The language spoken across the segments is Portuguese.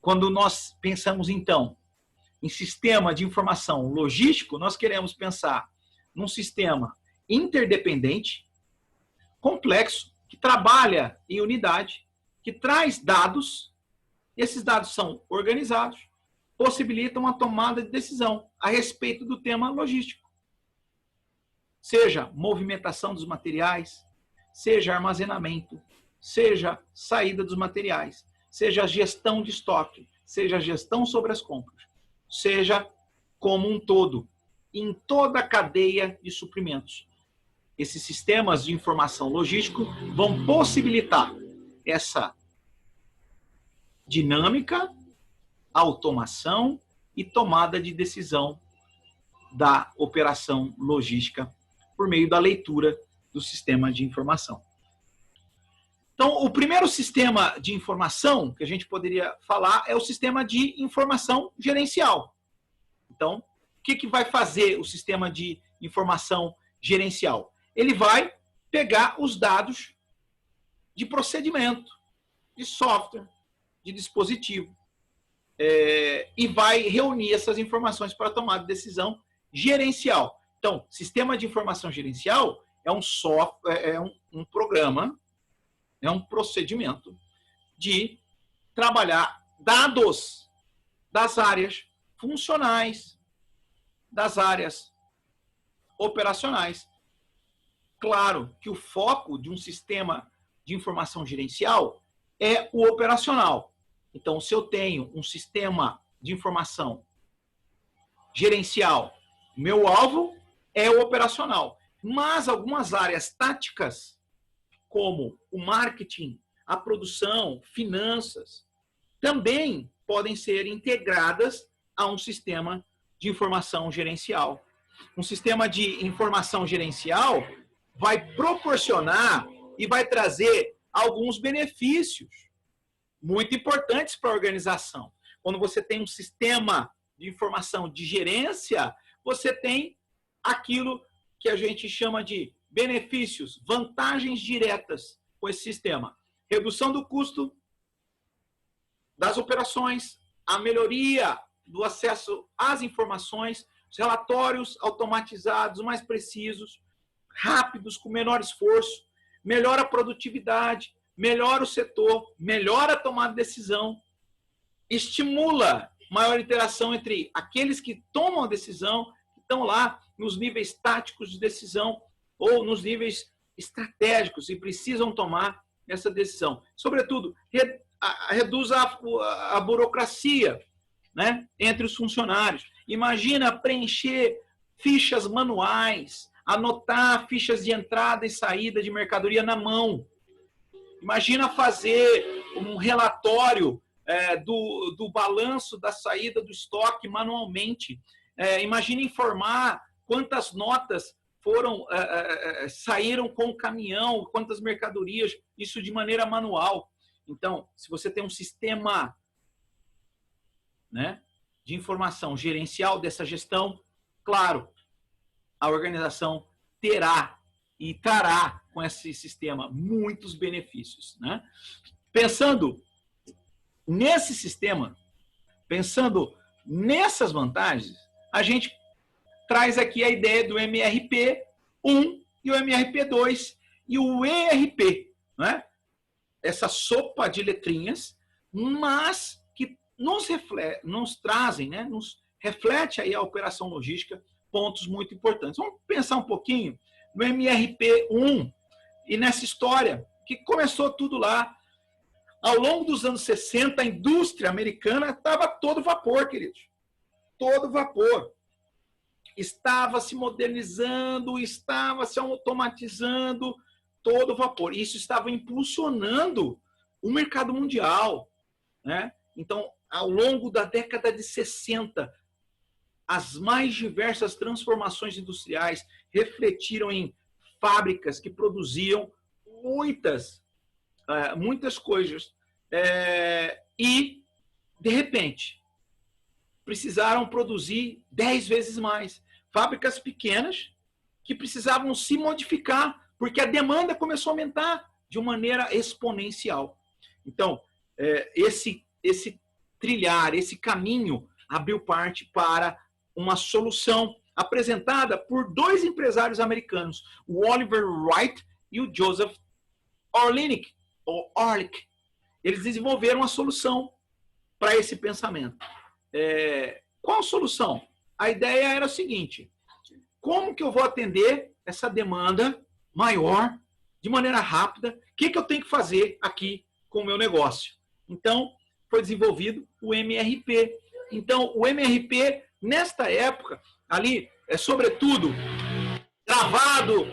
quando nós pensamos, então, em sistema de informação logístico, nós queremos pensar num sistema interdependente, complexo, que trabalha em unidade, que traz dados, e esses dados são organizados, possibilitam a tomada de decisão a respeito do tema logístico. Seja movimentação dos materiais, seja armazenamento, seja saída dos materiais, seja gestão de estoque, seja gestão sobre as compras, seja como um todo, em toda a cadeia de suprimentos. Esses sistemas de informação logístico vão possibilitar essa dinâmica, automação e tomada de decisão da operação logística por meio da leitura do sistema de informação. Então, o primeiro sistema de informação que a gente poderia falar é o sistema de informação gerencial. Então, o que vai fazer o sistema de informação gerencial? Ele vai pegar os dados de procedimento, de software, de dispositivo, e vai reunir essas informações para tomar decisão gerencial. Então, sistema de informação gerencial é um software, é um programa, é um procedimento de trabalhar dados das áreas funcionais, das áreas operacionais. Claro que o foco de um sistema de informação gerencial é o operacional. Então, se eu tenho um sistema de informação gerencial, meu alvo é o operacional. Mas algumas áreas táticas, como o marketing, a produção, finanças, também podem ser integradas a um sistema de informação gerencial. Um sistema de informação gerencial vai proporcionar e vai trazer alguns benefícios muito importantes para a organização. Quando você tem um sistema de informação de gerência, você tem aquilo que a gente chama de benefícios, vantagens diretas com esse sistema. Redução do custo das operações, a melhoria do acesso às informações, os relatórios automatizados, mais precisos, rápidos, com menor esforço, melhora a produtividade, melhora o setor, melhora a tomada de decisão, estimula maior interação entre aqueles que tomam a decisão, que estão lá nos níveis táticos de decisão ou nos níveis estratégicos e precisam tomar essa decisão. Sobretudo, reduz a burocracia, né, entre os funcionários. Imagina preencher fichas manuais, anotar fichas de entrada e saída de mercadoria na mão. Imagina fazer um relatório do balanço da saída do estoque manualmente. Imagina informar quantas notas saíram com o caminhão, quantas mercadorias, isso de maneira manual. Então, se você tem um sistema, né, de informação gerencial dessa gestão, claro, a organização terá e trará com esse sistema muitos benefícios, né? Pensando nesse sistema, pensando nessas vantagens, a gente traz aqui a ideia do MRP1 e o MRP2 e o ERP, né? Essa sopa de letrinhas, mas que nos trazem, né? Nos reflete aí a operação logística, pontos muito importantes. Vamos pensar um pouquinho no MRP1 e nessa história que começou tudo lá. Ao longo dos anos 60, a indústria americana estava a todo vapor, queridos. Todo vapor. Estava se modernizando, estava se automatizando, todo vapor. Isso estava impulsionando o mercado mundial, né? Então, ao longo da década de 60, as mais diversas transformações industriais refletiram em fábricas que produziam muitas coisas. E, de repente, precisaram produzir 10 vezes mais. Fábricas pequenas que precisavam se modificar, porque a demanda começou a aumentar de uma maneira exponencial. Então, esse trilhar esse caminho, abriu parte para uma solução apresentada por dois empresários americanos, o Oliver Wright e o Joseph Orlick. Eles desenvolveram uma solução para esse pensamento. Qual a solução? A ideia era a seguinte: como que eu vou atender essa demanda maior, de maneira rápida? O que eu tenho que fazer aqui com o meu negócio? Então, foi desenvolvido o MRP. Então, o MRP, nesta época, ali, sobretudo, travado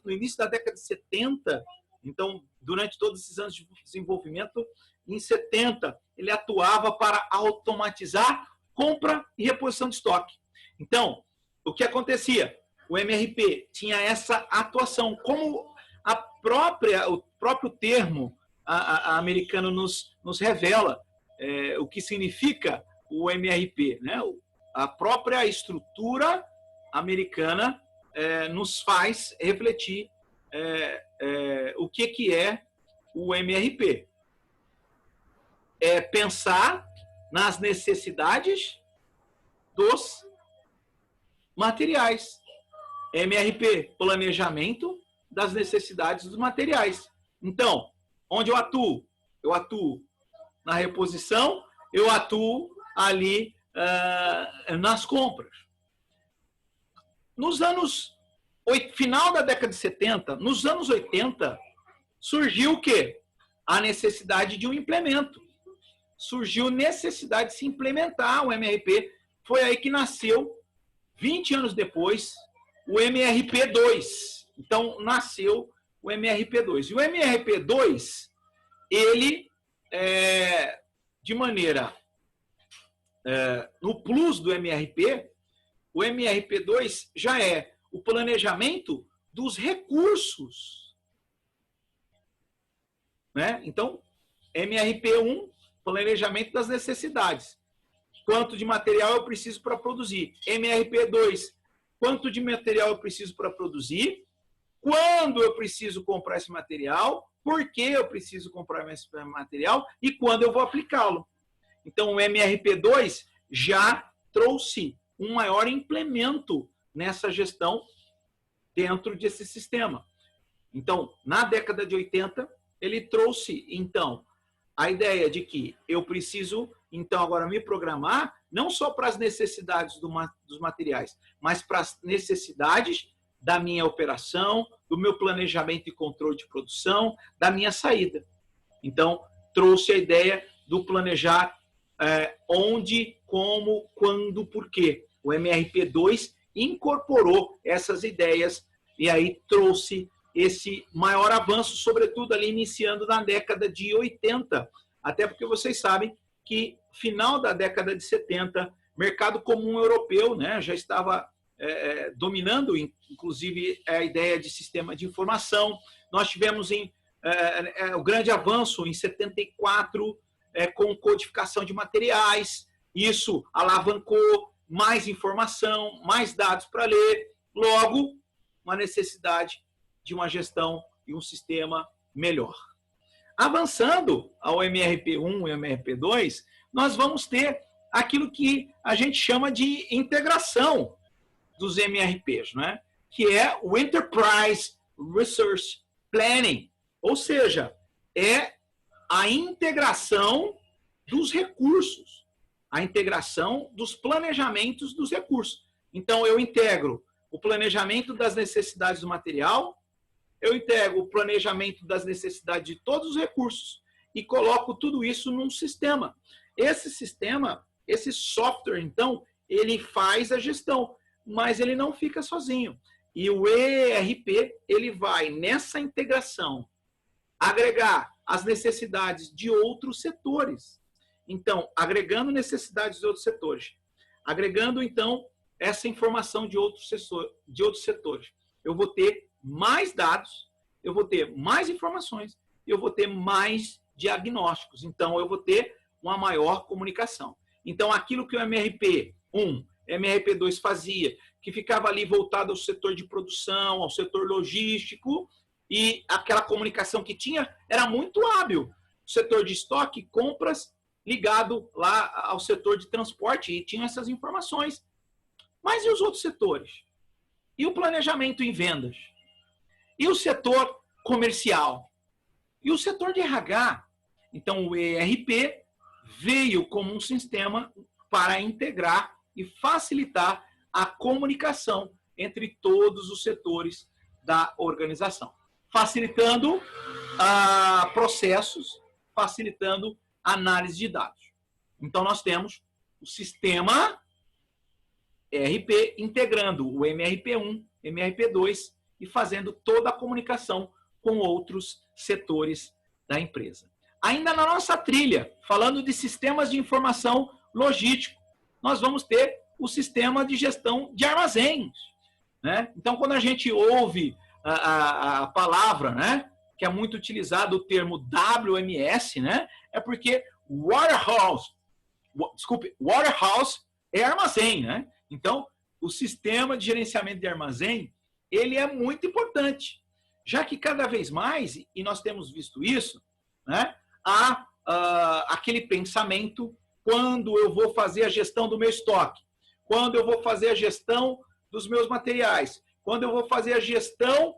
no início da década de 70, então, durante todos esses anos de desenvolvimento, em 70, ele atuava para automatizar compra e reposição de estoque. Então, o que acontecia? O MRP tinha essa atuação, como o próprio termo americano nos revela o que significa o MRP, né? A própria estrutura americana nos faz refletir o que é o MRP. É pensar nas necessidades dos materiais. MRP, planejamento das necessidades dos materiais. Então, onde eu atuo? Eu atuo na reposição, eu atuo ali nas compras. Final da década de 70, nos anos 80, surgiu o quê? A necessidade de um implemento. Surgiu necessidade de se implementar o MRP. Foi aí que nasceu, 20 anos depois, o MRP2. Então, nasceu o MRP2. E o MRP2, ele, de maneira... no plus do MRP, o MRP2 já é o planejamento dos recursos. Né? Então, MRP1, planejamento das necessidades. Quanto de material eu preciso para produzir? MRP2, quanto de material eu preciso para produzir? Quando eu preciso comprar esse material? Por que eu preciso comprar esse material? E quando eu vou aplicá-lo? Então, o MRP2 já trouxe um maior implemento nessa gestão dentro desse sistema. Então, na década de 80, ele trouxe, então, a ideia de que eu preciso, então, agora me programar não só para as necessidades dos materiais, mas para as necessidades da minha operação, do meu planejamento e controle de produção, da minha saída. Então, trouxe a ideia do planejar onde, como, quando, por quê. O MRP2 incorporou essas ideias e aí trouxe esse maior avanço, sobretudo ali iniciando na década de 80. Até porque vocês sabem que final da década de 70, mercado comum europeu, né, já estava dominando, inclusive, a ideia de sistema de informação. Nós tivemos o grande avanço em 74 com codificação de materiais. Isso alavancou mais informação, mais dados para ler. Logo, uma necessidade de uma gestão e um sistema melhor. Avançando ao MRP1 e MRP2, nós vamos ter aquilo que a gente chama de integração dos MRPs, né? Que é o Enterprise Resource Planning, ou seja, é a integração dos recursos, a integração dos planejamentos dos recursos. Então, eu integro o planejamento das necessidades do material, eu integro o planejamento das necessidades de todos os recursos e coloco tudo isso num sistema. Esse sistema, esse software, então, ele faz a gestão, mas ele não fica sozinho. E o ERP, ele vai nessa integração agregar as necessidades de outros setores. Então, agregando necessidades de outros setores, agregando, então, essa informação de outros setores, eu vou ter mais dados, eu vou ter mais informações, eu vou ter mais diagnósticos. Então, eu vou ter uma maior comunicação. Então, aquilo que o MRP1, MRP2 fazia, que ficava ali voltado ao setor de produção, ao setor logístico, e aquela comunicação que tinha era muito hábil. O setor de estoque, compras ligado lá ao setor de transporte e tinham essas informações. Mas e os outros setores? E o planejamento em vendas? E o setor comercial? E o setor de RH? Então, o ERP veio como um sistema para integrar e facilitar a comunicação entre todos os setores da organização, facilitando processos, facilitando análise de dados. Então, nós temos o sistema ERP integrando o MRP1, MRP2 e fazendo toda a comunicação com outros setores da empresa. Ainda na nossa trilha, falando de sistemas de informação logístico, nós vamos ter o sistema de gestão de armazéns, né? Então, quando a gente ouve a palavra, né, que é muito utilizado o termo WMS, né, é porque warehouse é armazém, né? Então, o sistema de gerenciamento de armazém, ele é muito importante, já que cada vez mais, e nós temos visto isso, né, há aquele pensamento quando eu vou fazer a gestão do meu estoque, quando eu vou fazer a gestão dos meus materiais, quando eu vou fazer a gestão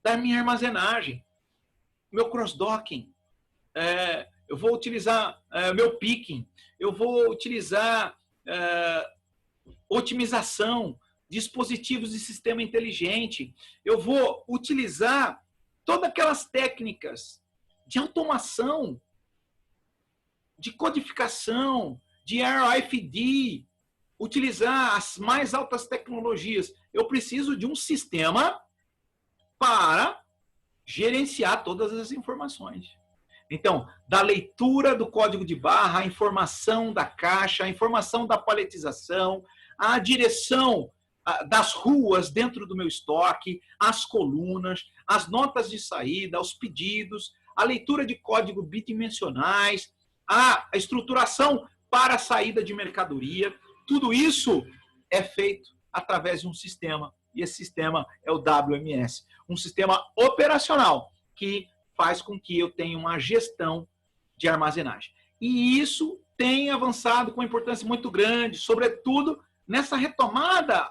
da minha armazenagem, meu cross-docking, eu vou utilizar meu picking, eu vou utilizar otimização, dispositivos de sistema inteligente, eu vou utilizar todas aquelas técnicas de automação, de codificação, de RFID, utilizar as mais altas tecnologias. Eu preciso de um sistema para gerenciar todas as informações. Então, da leitura do código de barra, a informação da caixa, a informação da paletização, a direção das ruas dentro do meu estoque, as colunas, as notas de saída, os pedidos, a leitura de código bidimensionais, a estruturação para a saída de mercadoria. Tudo isso é feito através de um sistema, e esse sistema é o WMS, um sistema operacional que faz com que eu tenha uma gestão de armazenagem. E isso tem avançado com importância muito grande, sobretudo nessa retomada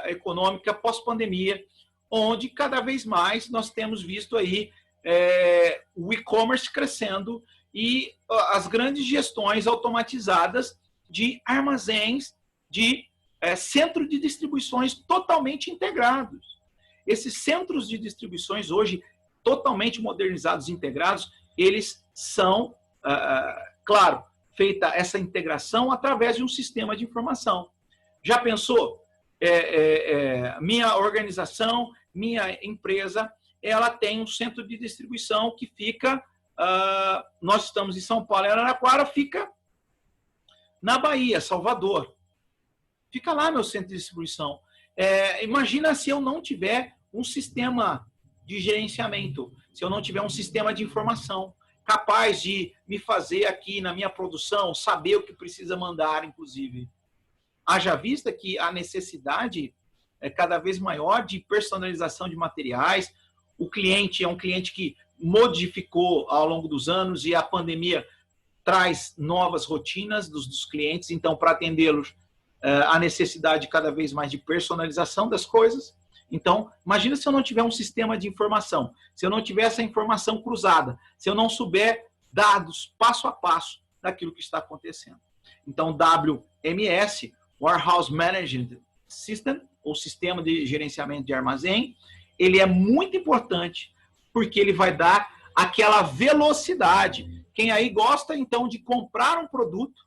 econômica pós-pandemia, onde cada vez mais nós temos visto aí o e-commerce crescendo e as grandes gestões automatizadas de armazéns, de centro de distribuições totalmente integrados. Esses centros de distribuições hoje totalmente modernizados e integrados, eles são, claro, feita essa integração através de um sistema de informação. Já pensou? Minha organização, minha empresa, ela tem um centro de distribuição que fica, nós estamos em São Paulo, Araraquara, fica na Bahia, Salvador. Fica lá meu centro de distribuição. Imagina se eu não tiver um sistema de gerenciamento, se eu não tiver um sistema de informação capaz de me fazer aqui na minha produção, saber o que precisa mandar, inclusive. Haja vista que a necessidade é cada vez maior de personalização de materiais. O cliente é um cliente que modificou ao longo dos anos e a pandemia traz novas rotinas dos clientes. Então, para atendê-los, a necessidade cada vez mais de personalização das coisas. Então, imagina se eu não tiver um sistema de informação, se eu não tiver essa informação cruzada, se eu não souber dados passo a passo daquilo que está acontecendo. Então, WMS, Warehouse Management System, ou Sistema de Gerenciamento de Armazém, ele é muito importante porque ele vai dar aquela velocidade. Quem aí gosta, então, de comprar um produto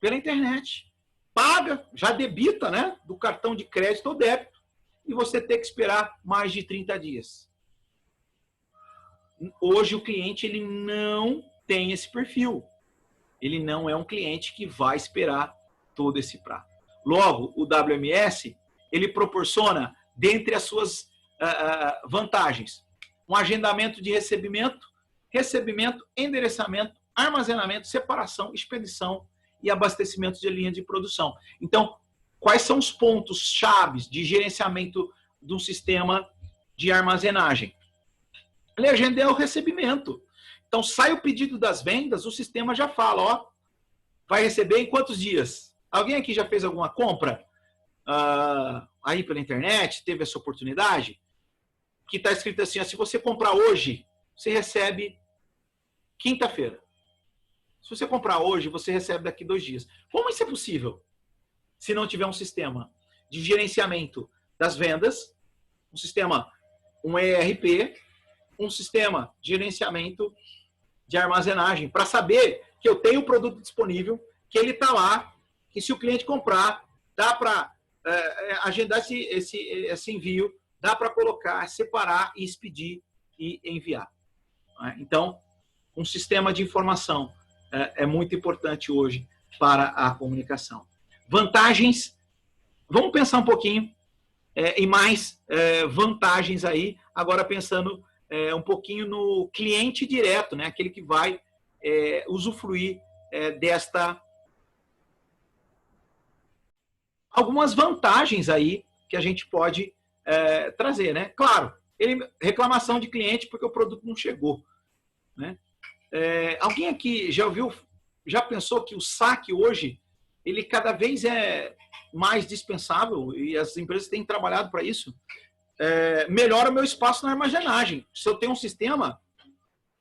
pela internet, paga, já debita, né, do cartão de crédito ou débito, e você ter que esperar mais de 30 dias. Hoje o cliente ele não tem esse perfil. Ele não é um cliente que vai esperar todo esse prazo. Logo, o WMS, ele proporciona, dentre as suas vantagens, um agendamento de recebimento, endereçamento, armazenamento, separação, expedição e abastecimento de linha de produção. Então, quais são os pontos chaves de gerenciamento de um sistema de armazenagem? Ele agenda o recebimento. Então, sai o pedido das vendas, o sistema já fala, ó, vai receber em quantos dias? Alguém aqui já fez alguma compra aí pela internet? Teve essa oportunidade? Que está escrito assim, se você comprar hoje, você recebe quinta-feira. Se você comprar hoje, você recebe daqui 2 dias. Como isso é possível? Se não tiver um sistema de gerenciamento das vendas, um ERP, um sistema de gerenciamento de armazenagem, para saber que eu tenho o produto disponível, que ele está lá, que se o cliente comprar, dá para agendar esse envio, dá para colocar, separar e expedir e enviar. Então, um sistema de informação é muito importante hoje para a comunicação. Vantagens, vamos pensar um pouquinho em mais vantagens aí, agora pensando um pouquinho no cliente direto, né? Aquele que vai usufruir desta... Algumas vantagens aí que a gente pode trazer, né? Claro, reclamação de cliente porque o produto não chegou, né? Alguém aqui já pensou que o saque hoje, ele cada vez é mais dispensável e as empresas têm trabalhado para isso? Melhora o meu espaço na armazenagem. Se eu tenho um sistema,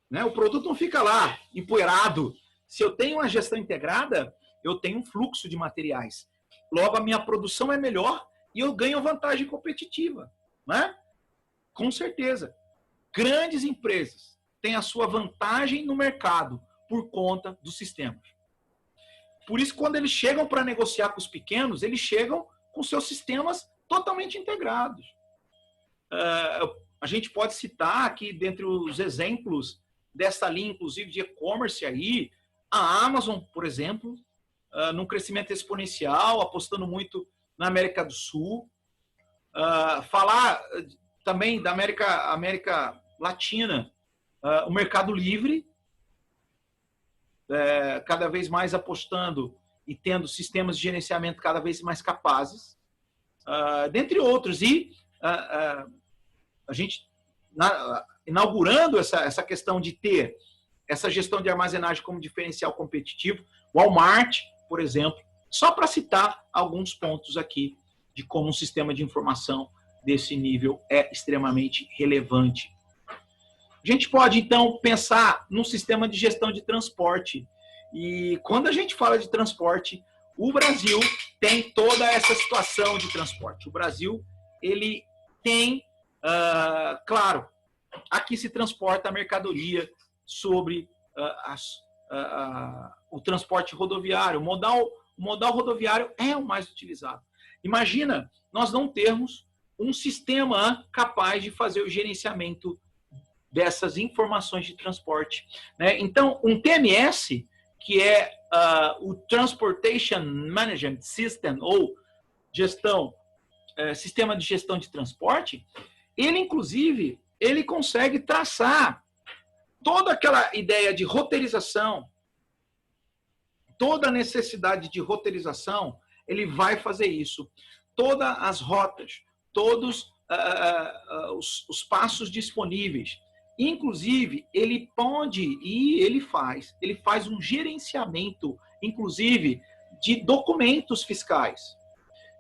né, o produto não fica lá empoeirado. Se eu tenho uma gestão integrada, eu tenho um fluxo de materiais. Logo, a minha produção é melhor e eu ganho vantagem competitiva, né? Com certeza. Grandes empresas têm a sua vantagem no mercado por conta dos sistemas. Por isso, quando eles chegam para negociar com os pequenos, eles chegam com seus sistemas totalmente integrados. A gente pode citar aqui, dentre os exemplos dessa linha, inclusive de e-commerce aí, a Amazon, por exemplo, num crescimento exponencial, apostando muito na América do Sul. Falar também da América Latina, o Mercado Livre, cada vez mais apostando e tendo sistemas de gerenciamento cada vez mais capazes, dentre outros. E a gente, inaugurando essa questão de ter essa gestão de armazenagem como diferencial competitivo, Walmart, por exemplo, só para citar alguns pontos aqui de como um sistema de informação desse nível é extremamente relevante. A gente pode, então, pensar num sistema de gestão de transporte. E quando a gente fala de transporte, o Brasil tem toda essa situação de transporte. O Brasil, ele tem, claro, aqui se transporta a mercadoria sobre o transporte rodoviário. O modal rodoviário é o mais utilizado. Imagina nós não termos um sistema capaz de fazer o gerenciamento dessas informações de transporte, né? Então, um TMS, que é o Transportation Management System, ou sistema de gestão de transporte, ele, inclusive, ele consegue traçar toda aquela ideia de roteirização, toda a necessidade de roteirização, ele vai fazer isso. Todas as rotas, todos os passos disponíveis. Inclusive, ele pode e ele faz um gerenciamento, inclusive, de documentos fiscais.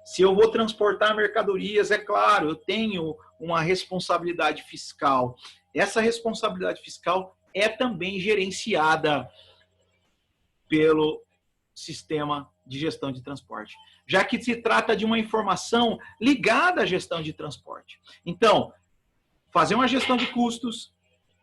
Se eu vou transportar mercadorias, é claro, eu tenho uma responsabilidade fiscal. Essa responsabilidade fiscal é também gerenciada pelo sistema de gestão de transporte, já que se trata de uma informação ligada à gestão de transporte. Então, fazer uma gestão de custos,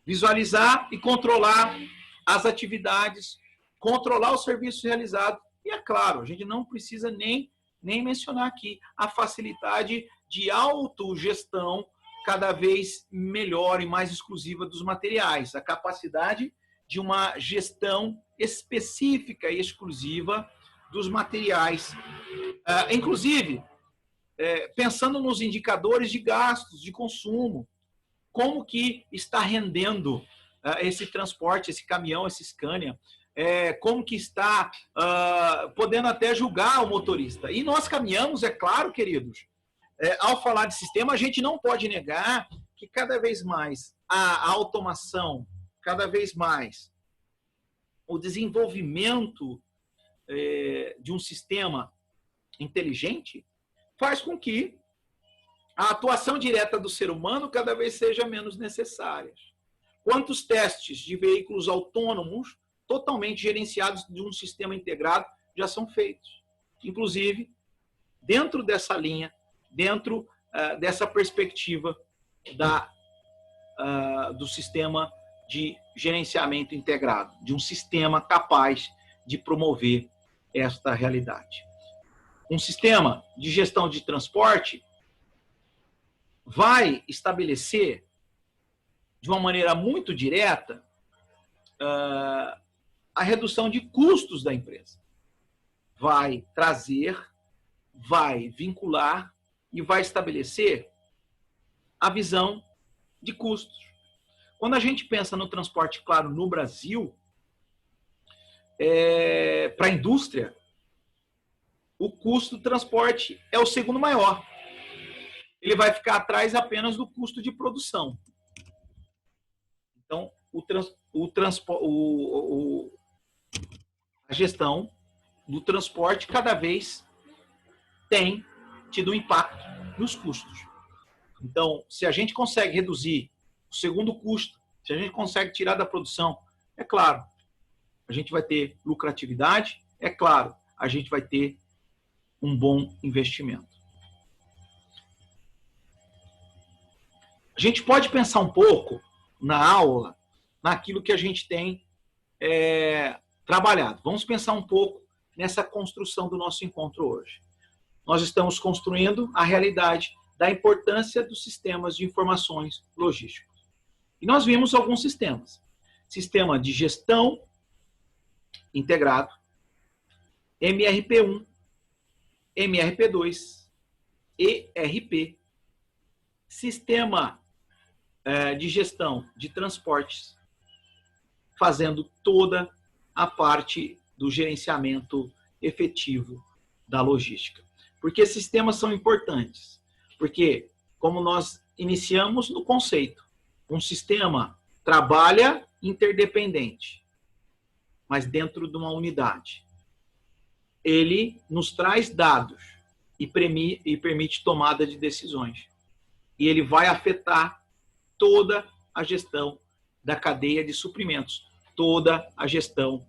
visualizar e controlar as atividades, controlar os serviços realizados. E, é claro, a gente não precisa nem mencionar aqui a facilidade de autogestão cada vez melhor e mais exclusiva dos materiais, a capacidade de uma gestão específica e exclusiva dos materiais. Inclusive, pensando nos indicadores de gastos, de consumo, como que está rendendo esse transporte, esse caminhão, esse Scania, como que está podendo até julgar o motorista. E nós caminhamos, é claro, queridos, ao falar de sistema, a gente não pode negar que cada vez mais a automação, cada vez mais o desenvolvimento de um sistema inteligente faz com que a atuação direta do ser humano cada vez seja menos necessária. Quantos testes de veículos autônomos totalmente gerenciados de um sistema integrado já são feitos? Inclusive, dentro dessa linha, dentro dessa perspectiva do sistema de gerenciamento integrado, de um sistema capaz de promover esta realidade. Um sistema de gestão de transporte vai estabelecer, de uma maneira muito direta, a redução de custos da empresa. Vai trazer, vai vincular e vai estabelecer a visão de custos. Quando a gente pensa no transporte, claro, no Brasil, para a indústria, o custo do transporte é o segundo maior. Ele vai ficar atrás apenas do custo de produção. Então, a gestão do transporte cada vez tem tido um impacto nos custos. Então, se a gente consegue reduzir o segundo custo, se a gente consegue tirar da produção, é claro, a gente vai ter lucratividade, é claro, a gente vai ter um bom investimento. A gente pode pensar um pouco na aula, naquilo que a gente tem trabalhado. Vamos pensar um pouco nessa construção do nosso encontro hoje. Nós estamos construindo a realidade da importância dos sistemas de informações logísticos. E nós vimos alguns sistemas. Sistema de gestão integrado, MRP1, MRP2, ERP, sistema de gestão de transportes, fazendo toda a parte do gerenciamento efetivo da logística. Porque esses sistemas são importantes. Porque, como nós iniciamos no conceito, um sistema trabalha interdependente, mas dentro de uma unidade. Ele nos traz dados e permite tomada de decisões. E ele vai afetar toda a gestão da cadeia de suprimentos, toda a gestão